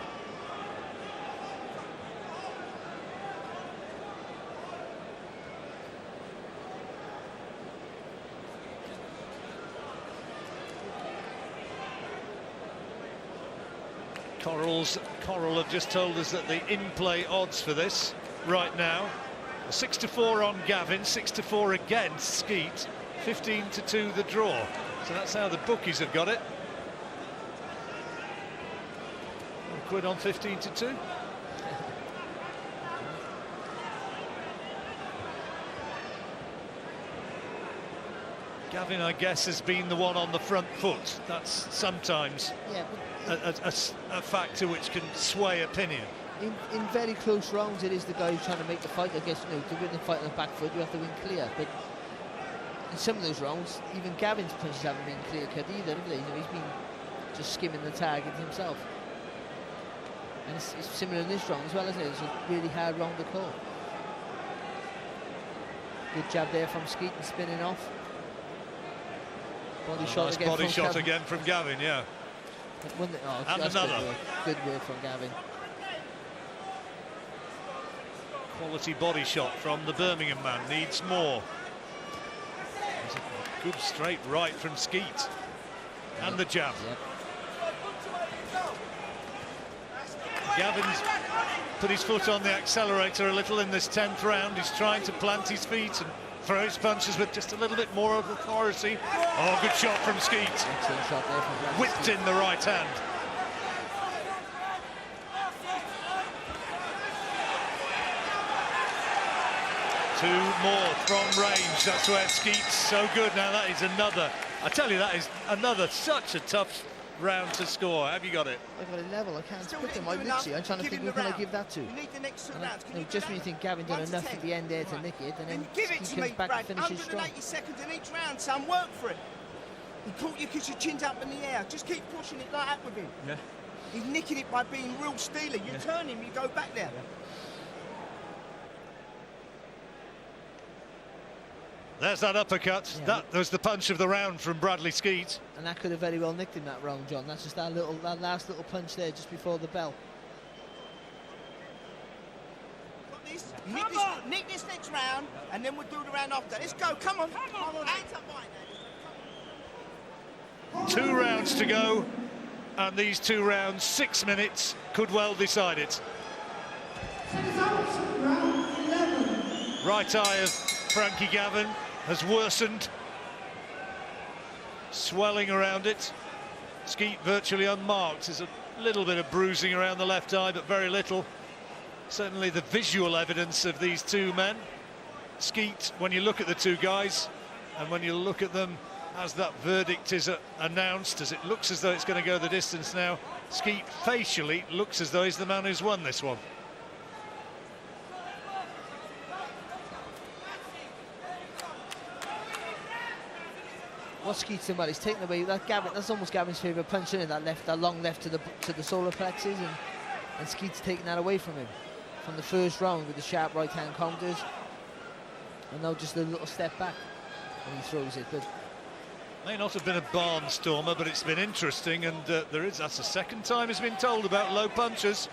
Coral have just told us that the in-play odds for this right now are 6-4 on Gavin, 6-4 against Skeete, 15-2 the draw. So that's how the bookies have got it. £1 on 15-2. Gavin, I guess, has been the one on the front foot. That's sometimes a factor which can sway opinion. In very close rounds, it is the guy who's trying to make the fight. I guess, you know, to win the fight on the back foot, you have to win clear. But in some of those rounds, even Gavin's punches haven't been clear-cut either, have they? You know, he's been just skimming the target himself. And it's similar in this round as well, isn't it? It's a really hard round to call. Good jab there from Skeete and spinning off. Body shot again. Body shot again from Gavin, yeah. And another. Good work from Gavin. Quality body shot from the Birmingham man. Needs more. There's a good straight right from Skeete. And the jab. Yep. Gavin's put his foot on the accelerator a little in this 10th round. He's trying to plant his feet and throw his punches with just a little bit more of authority. Oh, good shot from Skeete. Excellent shot there from Gavin. Whipped in the right hand. Two more from range. That's where Skeete's so good. Now that is another. I tell you, that is another such a tough round to score. Have you got it? I've got a level. I can't put them. I'm trying to think who can I give that to. You need the next 2 rounds. Just when you think Gavin done enough at the end there to nick it, and then give it he to me, comes back Brad. and finishes strong. 180 seconds in each round, son. Work for it. He caught you because your chin's up in the air. Just keep pushing it like that with him. Yeah. He's nicking it by being real steely. You turn him, you go back there. Yeah. There's that uppercut. Yeah, that was the punch of the round from Bradley Skeete. And that could have very well nicked him that round, John. That's just that last little punch there just before the bell. Nick this next round, and then we'll do the round after. Let's go. Come on. Hands up wide now. 2 rounds to go, and these 2 rounds, 6 minutes, could well decide it. Round 11. Right eye of Frankie Gavin has worsened, swelling around it. Skeete virtually unmarked. There's a little bit of bruising around the left eye, but very little. Certainly the visual evidence of these two men. Skeete, when you look at the two guys, and when you look at them as that verdict is announced, as it looks as though it's going to go the distance now, Skeete facially looks as though he's the man who's won this one. What Skeete's done well, he's taken away that Gavin. That's almost Gavin's favourite punch, isn't it? That long left to the solar plexus, and Skeete's taken that away from him from the first round with the sharp right hand counters, and now just a little step back when he throws it. But May not have been a barnstormer, but it's been interesting, and that's the second time he's been told about low punches.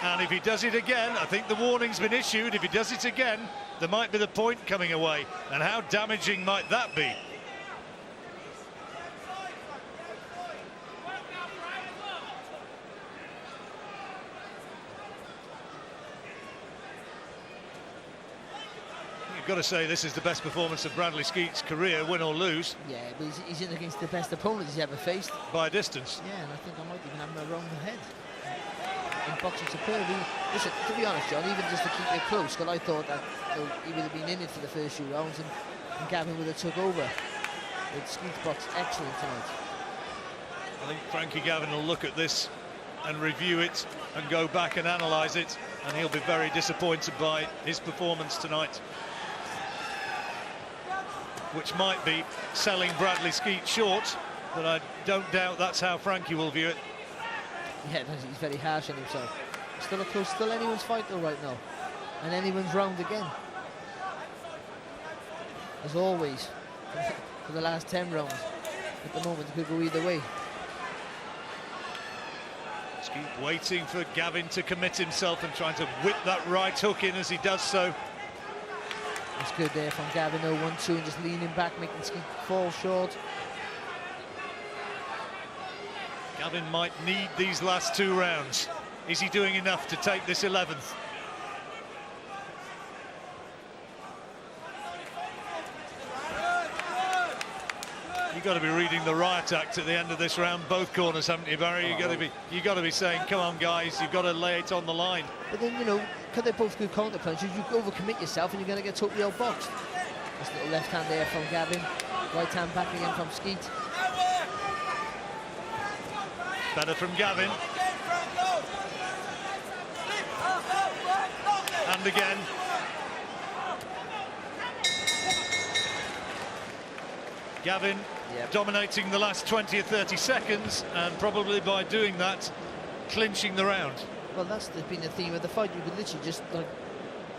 And if he does it again, I think the warning's been issued. If he does it again, there might be the point coming away, and how damaging might that be? Got to say, this is the best performance of Bradley Skeete's career, win or lose. yeah, but he's in against the best opponent he's ever faced. By a distance. Yeah, and I think I might even have him around the head. In boxing superb. Listen, to be honest, John, even just to keep it close, because I thought that he would have been in it for the first few rounds, and Gavin would have took over. But Skeete's box excellent tonight. I think Frankie Gavin will look at this and review it and go back and analyse it, and he'll be very disappointed by his performance tonight, which might be selling Bradley Skeete short, but I don't doubt that's how Frankie will view it. Yeah, he's very harsh on himself. Still anyone's fight though right now. and anyone's round again. As always, for the last 10 rounds. At the moment, it could go either way. Skeete waiting for Gavin to commit himself and trying to whip that right hook in as he does so. It's good there from Gavin, 0-1-2, and just leaning back, making Skeete fall short. Gavin might need these last 2 rounds. Is he doing enough to take this 11th? You've got to be reading the riot act at the end of this round, both corners, haven't you, Barry? You've got to be saying, come on, guys, you've got to lay it on the line. But then, you know, because they're both good counter punches, you overcommit yourself and you're going to get totally outboxed. This little left hand there from Gavin, right hand back again from Skeete. Better from Gavin. And again. Gavin dominating the last 20 or 30 seconds, and probably by doing that, clinching the round. Well, that's been the theme of the fight. You could literally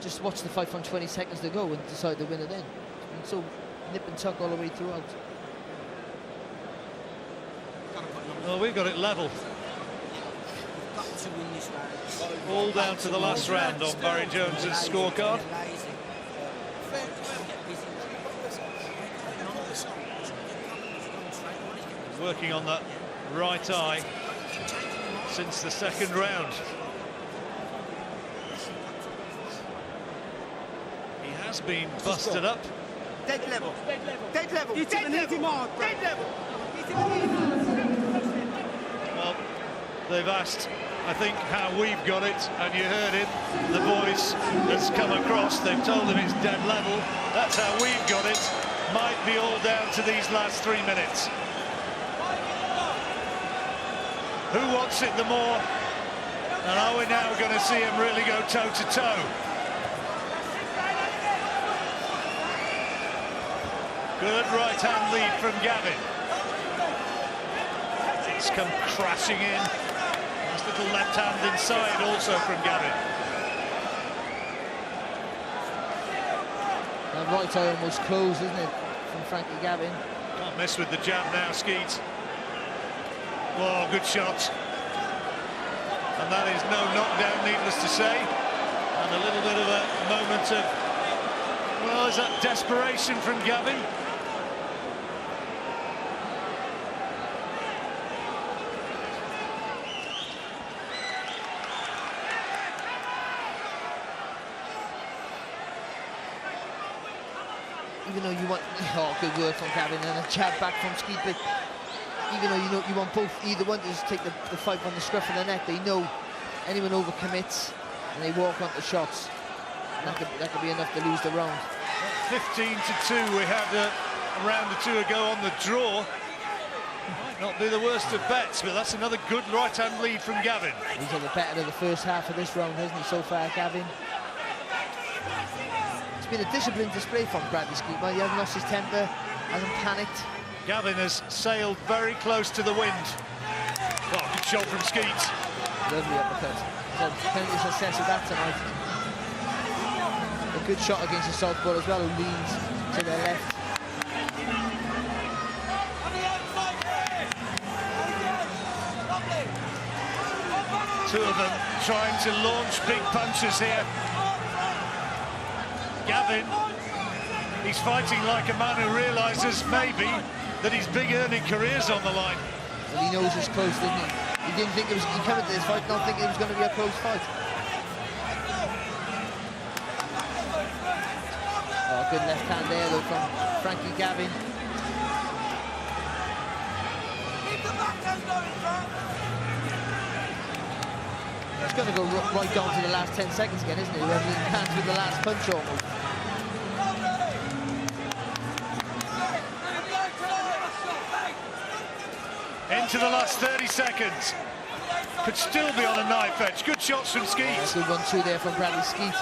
just watch the fight from 20 seconds to go and decide the winner then. It's been so nip and tuck all the way throughout. Well, we've got it level. All down to the last round on Barry Jones's scorecard. Working on that right eye since the second round. He has been busted up. Dead level. Dead level. Dead level. Dead level. Well, they've asked, I think, how we've got it, and you heard it. The voice has come across. They've told him it's dead level. That's how we've got it. Might be all down to these last 3 minutes. Who wants it the more? And are we now going to see him really go toe-to-toe? Good right-hand lead from Gavin. It's come crashing in. Nice little left hand inside also from Gavin. That right eye almost closed, isn't it, from Frankie Gavin? Can't mess with the jab now, Skeete. Oh, good shot. And that is no knockdown, needless to say. And a little bit of a moment of, well, is that desperation from Gavin? Even though you want, oh, good work from Gavin and a jab back from Skeete, but even though you want both, either one to just take the fight on the scruff of the neck, they know anyone overcommits and they walk onto shots. And that could be enough to lose the round. 15-2, we had a round or two ago on the draw. Might not be the worst of bets, but that's another good right-hand lead from Gavin. He's on the better of the first half of this round, hasn't he, so far, Gavin? It's been a disciplined display from Bradley Skeete. He hasn't lost his temper, hasn't panicked. Gavin has sailed very close to the wind. Oh, good shot from Skeete. Lovely uppercut. He's had plenty of success with that tonight. A good shot against the southpaw as well, who leans to their left. Two of them trying to launch big punches here. Gavin, he's fighting like a man who realises maybe that his big earning career's on the line. Well, he knows it's close, didn't he? He didn't think he came into this fight not thinking it was going to be a close fight. Oh, good left hand there though from Frankie Gavin. It's going to go right down to the last 10 seconds again, isn't it? Whoever hands with the last punch almost. Into the last 30 seconds. Could still be on a knife edge. Good shots from Skeete. Good 1-2 there from Bradley Skeete.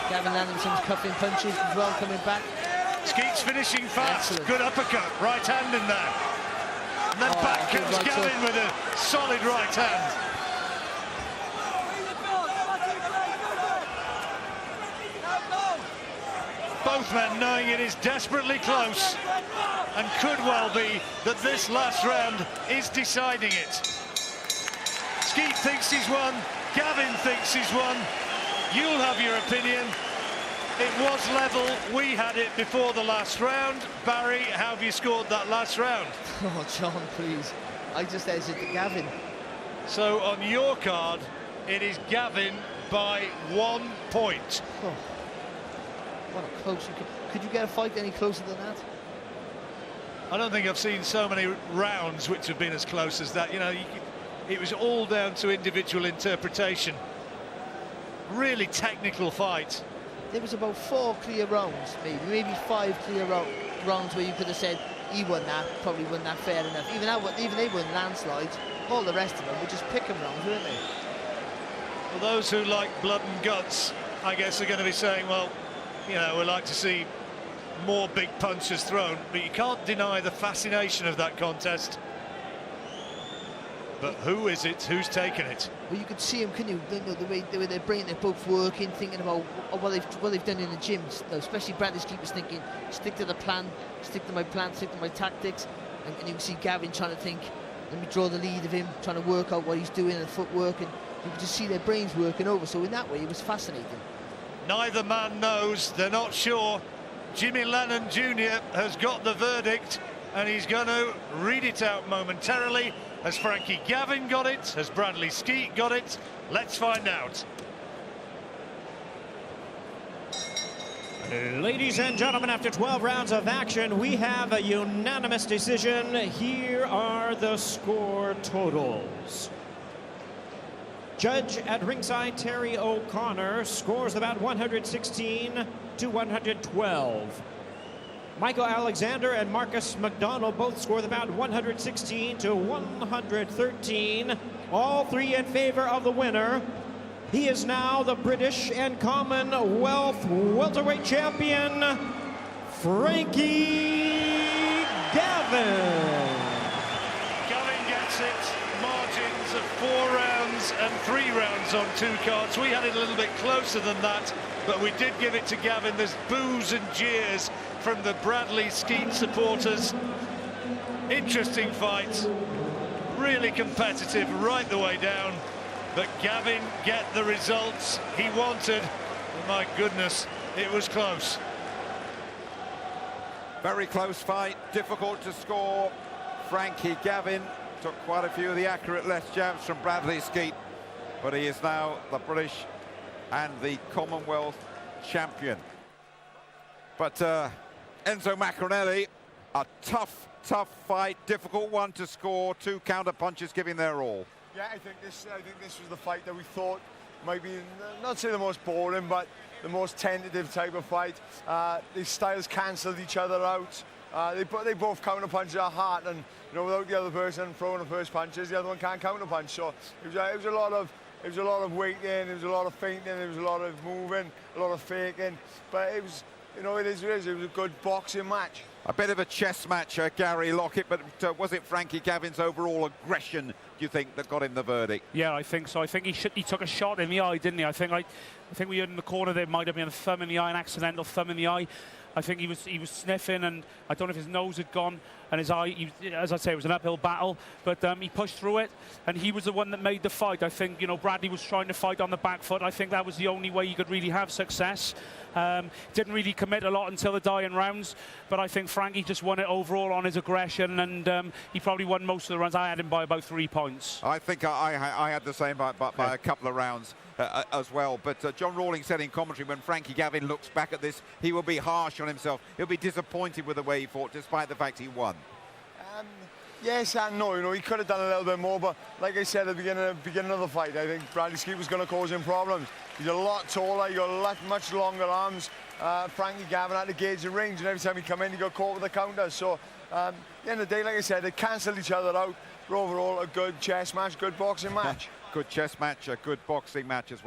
Gavin landing some cuffing punches as well, coming back. Skeete's finishing fast. Excellent. Good uppercut. Right hand in there. And then back comes right Gavin with a solid right hand. Both men knowing it is desperately close and could well be that this last round is deciding it. Skeete thinks he's won, Gavin thinks he's won. You'll have your opinion. It was level, we had it before the last round. Barry, how have you scored that last round? Oh, John, please. I just edged it to Gavin. So on your card, it is Gavin by 1 point. Oh, what a close. Could you get a fight any closer than that? I don't think I've seen so many rounds which have been as close as that. You know, it was all down to individual interpretation. Really technical fight. There was about 4 clear rounds, maybe 5 clear rounds where you could have said he won that, probably won that fair enough. Even they won landslides. All the rest of them were just pick 'em rounds, weren't they? Well, those who like blood and guts, I guess, are going to be saying, well, you know, we'd like to see more big punches thrown, but you can't deny the fascination of that contest. But who is it? Who's taken it? Well, you could see them, couldn't you? The way their brain, they're both working, thinking about what they've done in the gyms. Especially Bradley Skeete was thinking, stick to the plan, stick to my plan, stick to my tactics. And you can see Gavin trying to think, let me draw the lead of him, trying to work out what he's doing and footwork, and you could just see their brains working over. So in that way, it was fascinating. Neither man knows, they're not sure. Jimmy Lennon Jr. has got the verdict, and he's going to read it out momentarily. Has Frankie Gavin got it? Has Bradley Skeete got it? Let's find out. Ladies and gentlemen, after 12 rounds of action, we have a unanimous decision. Here are the score totals. Judge at ringside, Terry O'Connor, scores about 116 to 112. Michael Alexander and Marcus McDonald both scored about 116 to 113. All three in favor of the winner. He is now the British and Commonwealth welterweight champion, Frankie Gavin. Gavin gets it. Margins of 4 rounds and 3 rounds on 2 cards. We had it a little bit closer than that, but we did give it to Gavin. There's boos and jeers from the Bradley Skeete supporters. Interesting fight, really competitive right the way down, but Gavin get the results he wanted. Oh my goodness, it was close. Very close fight, difficult to score. Frankie Gavin took quite a few of the accurate left jabs from Bradley Skeete, but he is now the British and the Commonwealth champion. But Enzo Maccarinelli, a tough fight, difficult one to score. 2 counter punches giving their all. Yeah, I think this was the fight that we thought might be, not say the most boring, but the most tentative type of fight. These styles cancelled each other out. They both counter punches are hard, and you know, without the other person throwing the first punches, the other one can't counter punch. So it was a lot of waiting, it was a lot of feinting, it was a lot of moving, a lot of faking. But it was, you know, it was a good boxing match. A bit of a chess match, Gary Lockett, but was it Frankie Gavin's overall aggression, do you think, that got him the verdict? Yeah, I think so. I think he took a shot in the eye, didn't he? I think we heard in the corner there might have been a thumb in the eye, an accidental thumb in the eye. I think he was sniffing, and I don't know if his nose had gone, and his eye, as I say, it was an uphill battle, but he pushed through it, and he was the one that made the fight. I think, you know, Bradley was trying to fight on the back foot. I think that was the only way you could really have success. Didn't really commit a lot until the dying rounds, but I think Frankie just won it overall on his aggression, and he probably won most of the rounds. I had him by about 3 points. I think I had the same by a couple of rounds as well. But John Rawlings said in commentary, when Frankie Gavin looks back at this, he will be harsh on himself. He'll be disappointed with the way he fought, despite the fact he won. Yes and no, you know, he could have done a little bit more, but like I said at the beginning of the fight, I think Bradley Skeete was going to cause him problems. He's a lot taller, he got much longer arms. Frankie Gavin had to gauge the range, and every time he come in, he got caught with the counter. So at the end of the day, like I said, they cancelled each other out. But overall, a good chess match, good boxing match. Good chess match, a good boxing match as well.